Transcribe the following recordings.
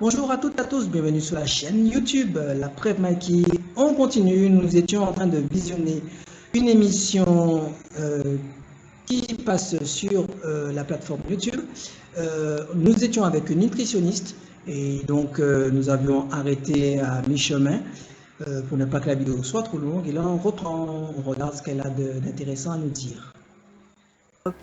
Bonjour à toutes et à tous, bienvenue sur la chaîne YouTube, la Prep Mikey. On continue, nous étions en train de visionner une émission qui passe sur la plateforme YouTube. Nous étions avec une nutritionniste et donc nous avions arrêté à mi-chemin pour ne pas que la vidéo soit trop longue. Et là on reprend, on regarde ce qu'elle a d'intéressant à nous dire.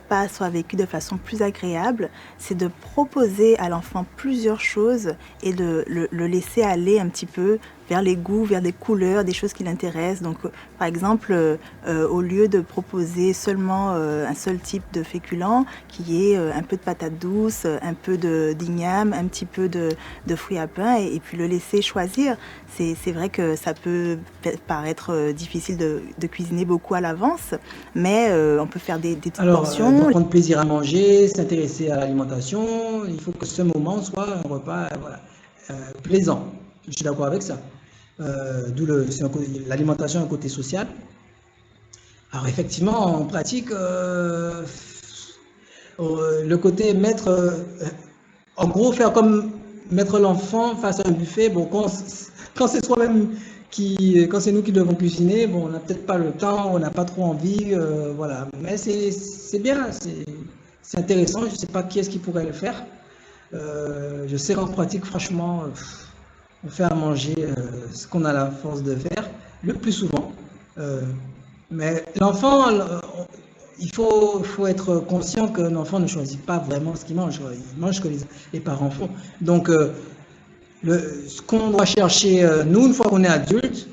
Pas soit vécu de façon plus agréable, c'est de proposer à l'enfant plusieurs choses et de le laisser aller un petit peu vers les goûts, vers des couleurs, des choses qui l'intéressent. Donc, par exemple, au lieu de proposer seulement un seul type de féculent, qui est un peu de patates douces, un peu d'igname, un petit peu de fruits à pain, et puis le laisser choisir. C'est vrai que ça peut paraître difficile de cuisiner beaucoup à l'avance, mais on peut faire des petites portions. Pour prendre plaisir à manger, s'intéresser à l'alimentation, il faut que ce moment soit un repas plaisant. Je suis d'accord avec ça. D'où l'alimentation, un côté social. Alors effectivement, en pratique, le côté mettre, en gros, faire comme mettre l'enfant face à un buffet, bon, quand c'est soi-même quand c'est nous qui devons cuisiner, bon, on n'a peut-être pas le temps, on n'a pas trop envie, voilà. Mais c'est bien, c'est intéressant, je ne sais pas qui est-ce qui pourrait le faire. Je sais qu'en pratique, franchement, on fait à manger ce qu'on a la force de faire, le plus souvent. Mais l'enfant, faut être conscient que l'enfant ne choisit pas vraiment ce qu'il mange. Il mange ce que les parents font. Donc, ce qu'on doit chercher, nous, une fois qu'on est adulte,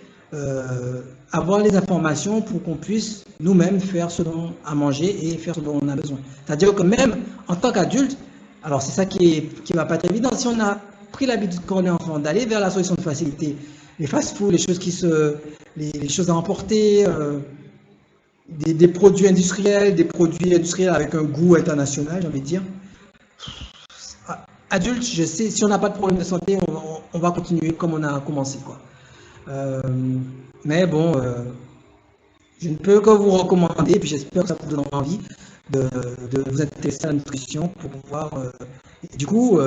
avoir les informations pour qu'on puisse nous-mêmes faire ce dont à manger et faire ce dont on a besoin. C'est-à-dire que même en tant qu'adulte, alors c'est ça qui va pas être évident, si on a pris l'habitude quand on est enfant d'aller vers la solution de facilité, les fast-foods, les choses à emporter, des produits industriels, avec un goût international, j'ai envie de dire. Adulte, je sais, si on n'a pas de problème de santé, on va continuer comme on a commencé, quoi. Mais bon, je ne peux que vous recommander, puis j'espère que ça vous donnera envie de vous intéresser à la nutrition pour pouvoir. Du coup,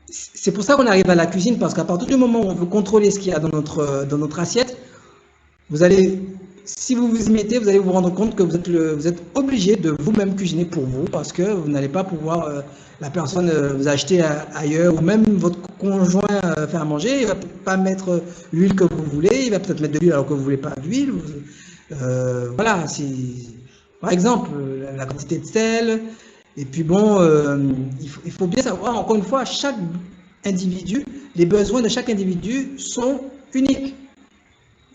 c'est pour ça qu'on arrive à la cuisine, parce qu'à partir du moment où on veut contrôler ce qu'il y a dans notre assiette, vous allez, si vous vous y mettez, vous allez vous rendre compte que vous êtes obligé de vous-même cuisiner pour vous, parce que vous n'allez pas pouvoir, la personne vous acheter ailleurs, ou même votre conjoint faire à manger, il va peut-être pas mettre l'huile que vous voulez, il va peut-être mettre de l'huile alors que vous voulez pas d'huile. Voilà, par exemple, la quantité de sel. Et puis bon, il faut bien savoir, encore une fois, chaque individu, les besoins de chaque individu sont uniques.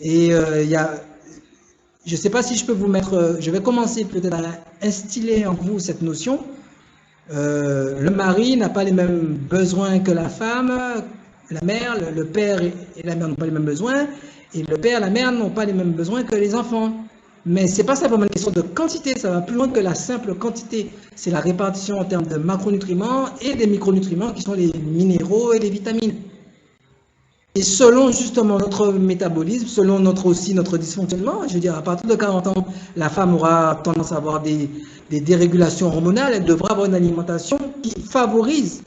Et je ne sais pas si je peux vous mettre, je vais commencer peut-être à instiller en vous cette notion. Le mari n'a pas les mêmes besoins que la femme, la mère, le père et la mère n'ont pas les mêmes besoins, et le père et la mère n'ont pas les mêmes besoins que les enfants. Mais ce n'est pas simplement une question de quantité, ça va plus loin que la simple quantité. C'est la répartition en termes de macronutriments et des micronutriments qui sont les minéraux et les vitamines. Et selon justement notre métabolisme, selon notre dysfonctionnement, je veux dire, à partir de 40 ans, la femme aura tendance à avoir des dérégulations hormonales, elle devra avoir une alimentation qui favorise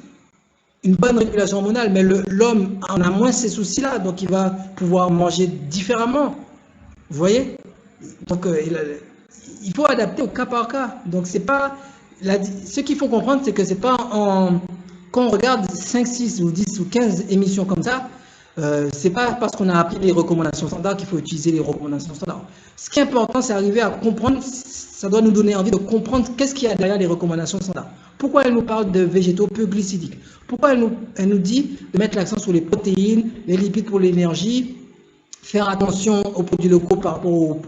une bonne régulation hormonale, mais l'homme en a moins ces soucis-là, donc il va pouvoir manger différemment. Vous voyez? Donc il faut adapter au cas par cas. Donc c'est pas ce qu'il faut comprendre, c'est que c'est pas quand on regarde 5, 6 ou 10 ou 15 émissions comme ça, c'est pas parce qu'on a appris les recommandations standards qu'il faut utiliser les recommandations standards. Ce qui est important, c'est arriver à comprendre, ça doit nous donner envie de comprendre qu'est-ce qu'il y a derrière les recommandations standards. Pourquoi elle nous parle de végétaux peu glycidiques? Pourquoi elle nous dit de mettre l'accent sur les protéines, les lipides pour l'énergie, faire attention aux produits locaux par rapport aux...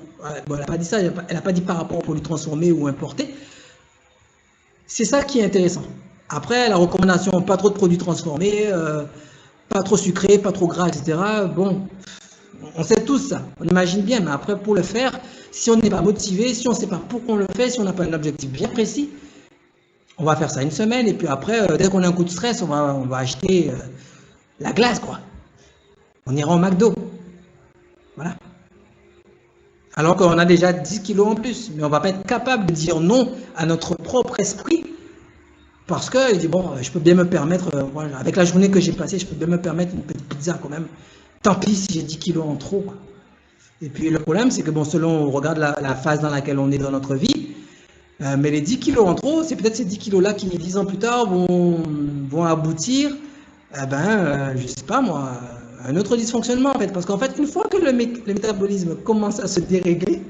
Bon, elle n'a pas dit ça, elle n'a pas dit par rapport aux produits transformés ou importés. C'est ça qui est intéressant. Après, la recommandation, pas trop de produits transformés, pas trop sucré, pas trop gras, etc. Bon, on sait tous ça, on imagine bien, mais après pour le faire, si on n'est pas motivé, si on ne sait pas pourquoi on le fait, si on n'a pas un objectif bien précis, on va faire ça une semaine et puis après, dès qu'on a un coup de stress, on va acheter la glace, quoi. On ira au McDo. Voilà. Alors qu'on a déjà 10 kilos en plus, mais on ne va pas être capable de dire non à notre propre esprit Parce qu'il dit, bon, je peux bien me permettre, voilà, avec la journée que j'ai passée, je peux bien me permettre une petite pizza quand même. Tant pis si j'ai 10 kilos en trop, quoi. Et puis le problème, c'est que bon, selon on regarde la phase dans laquelle on est dans notre vie, mais les 10 kilos en trop, c'est peut-être ces 10 kilos-là qui, 10 ans plus tard, vont aboutir, je sais pas moi, à un autre dysfonctionnement en fait. Parce qu'en fait, une fois que le métabolisme commence à se dérégler,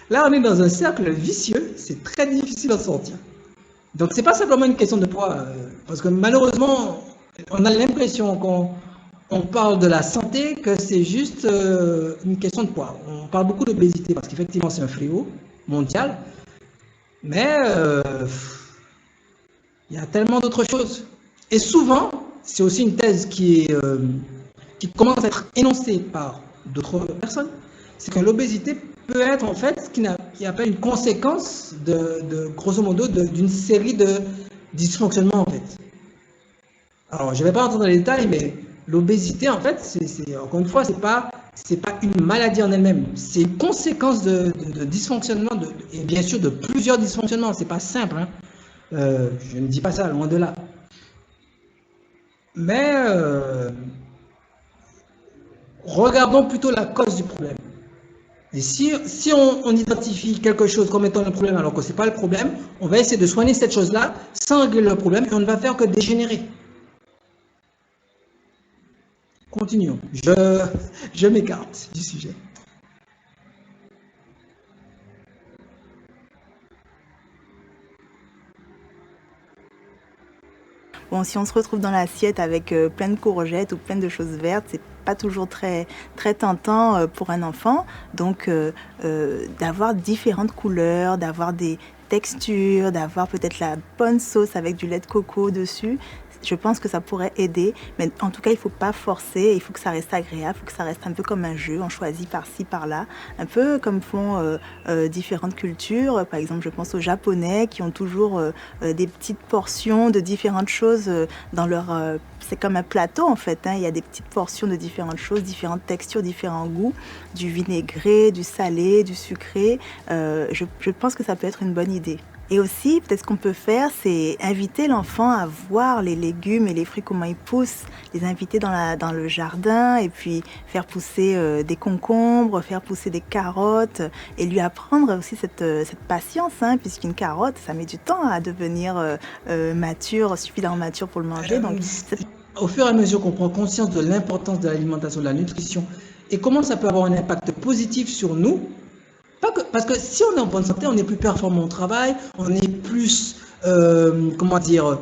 là on est dans un cercle vicieux, c'est très difficile d'en sortir. Donc c'est pas simplement une question de poids, parce que malheureusement, on a l'impression qu'on parle de la santé, que c'est juste une question de poids. On parle beaucoup d'obésité parce qu'effectivement c'est un fléau mondial, mais il y a tellement d'autres choses. Et souvent, c'est aussi une thèse qui commence à être énoncée par d'autres personnes, c'est que l'obésité peut être en fait ce qui appelle une conséquence grosso modo d'une série de dysfonctionnements en fait. Alors, je ne vais pas rentrer dans les détails, mais l'obésité, en fait, encore une fois, c'est pas une maladie en elle-même. C'est une conséquence de dysfonctionnement, et bien sûr de plusieurs dysfonctionnements. C'est pas simple, hein. Je ne dis pas ça, loin de là. Mais regardons plutôt la cause du problème. Et si on identifie quelque chose comme étant le problème alors que ce n'est pas le problème, on va essayer de soigner cette chose-là sans régler le problème et on ne va faire que dégénérer. Continuons. Je m'écarte du sujet. Bon, si on se retrouve dans l'assiette avec plein de courgettes ou plein de choses vertes, c'est pas toujours très, très tentant pour un enfant. Donc, d'avoir différentes couleurs, d'avoir des textures, d'avoir peut-être la bonne sauce avec du lait de coco dessus, je pense que ça pourrait aider. Mais en tout cas, il ne faut pas forcer, il faut que ça reste agréable, il faut que ça reste un peu comme un jeu, on choisit par-ci, par-là, un peu comme font différentes cultures. Par exemple, je pense aux Japonais qui ont toujours des petites portions de différentes choses dans leur... c'est comme un plateau en fait, hein. Il y a des petites portions de différentes choses, différentes textures, différents goûts, du vinaigré, du salé, du sucré. Je pense que ça peut être une bonne idée. Et aussi, peut-être ce qu'on peut faire, c'est inviter l'enfant à voir les légumes et les fruits, comment ils poussent, les inviter dans le jardin et puis faire pousser des concombres, faire pousser des carottes et lui apprendre aussi cette patience, hein, puisqu'une carotte, ça met du temps à devenir mature, suffisamment mature pour le manger. Donc, au fur et à mesure qu'on prend conscience de l'importance de l'alimentation, de la nutrition et comment ça peut avoir un impact positif sur nous, parce que si on est en bonne santé, on est plus performant au travail, on est plus, comment dire,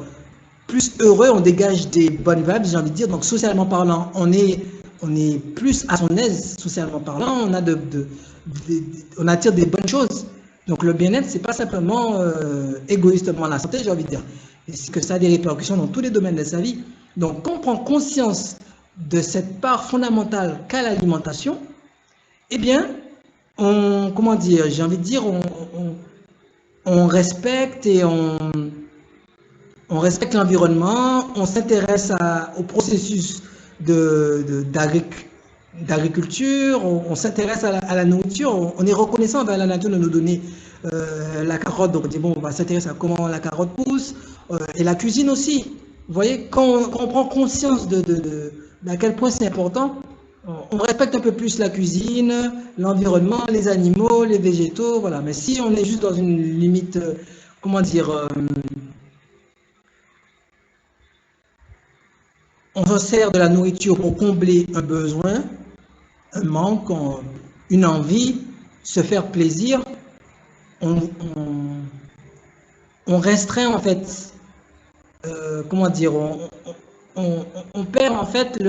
plus heureux, on dégage des bonnes vibes, j'ai envie de dire. Donc, socialement parlant, on est plus à son aise, socialement parlant, on attire des bonnes choses. Donc, le bien-être, c'est pas simplement égoïstement la santé, j'ai envie de dire. C'est que ça a des répercussions dans tous les domaines de sa vie. Donc, quand on prend conscience de cette part fondamentale qu'a l'alimentation, eh bien, comment dire, j'ai envie de dire, on respecte et on respecte l'environnement, on s'intéresse au processus d'agriculture, on s'intéresse à la nourriture, on est reconnaissant envers la nature de nous donner la carotte, donc on dit bon, on va s'intéresser à comment la carotte pousse, et la cuisine aussi. Vous voyez, quand on prend conscience d'à quel point c'est important, on respecte un peu plus la cuisine, l'environnement, les animaux, les végétaux, voilà. Mais si on est juste dans une limite, comment dire, on se sert de la nourriture pour combler un besoin, un manque, une envie, se faire plaisir, on, on, on restreint en fait, comment dire, on perd en fait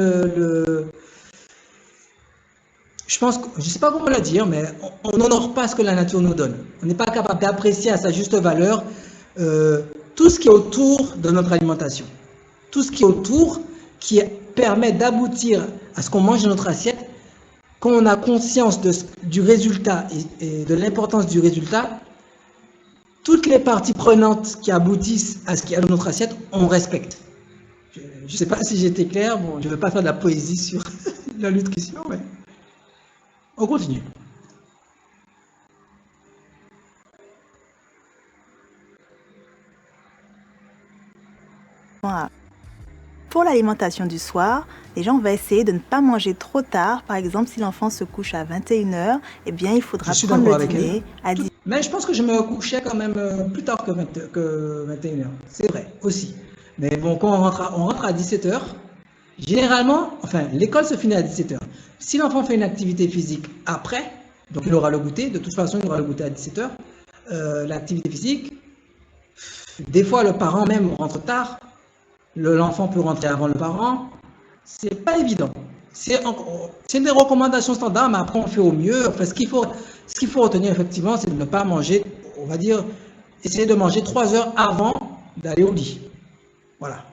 je pense, je ne sais pas comment le dire, mais on n'honore pas ce que la nature nous donne. On n'est pas capable d'apprécier à sa juste valeur euh, tout ce qui est autour de notre alimentation. Tout ce qui est autour, qui permet d'aboutir à ce qu'on mange dans notre assiette. Quand on a conscience du résultat et de l'importance du résultat, toutes les parties prenantes qui aboutissent à ce qu'il y a dans notre assiette, on respecte. Je ne sais pas si j'étais clair, bon, je ne vais pas faire de la poésie sur la nutrition, mais on continue. Pour l'alimentation du soir, les gens vont essayer de ne pas manger trop tard. Par exemple, si l'enfant se couche à 21h, eh bien, il faudra Je suis prendre d'accord le avec elle. dîner à 10h. Mais je pense que je me couchais quand même plus tard que 21h. C'est vrai, aussi. Mais bon, quand on rentre à 17h, généralement, enfin, l'école se finit à 17h. Si l'enfant fait une activité physique après, donc il aura le goûter, de toute façon, il aura le goûter à 17h. L'activité physique, des fois, le parent même rentre tard. L'enfant peut rentrer avant le parent. C'est pas évident. C'est des recommandations standards, mais après, on fait au mieux. Enfin, ce qu'il faut retenir, effectivement, c'est de ne pas manger, on va dire, essayer de manger 3 heures avant d'aller au lit. Voilà.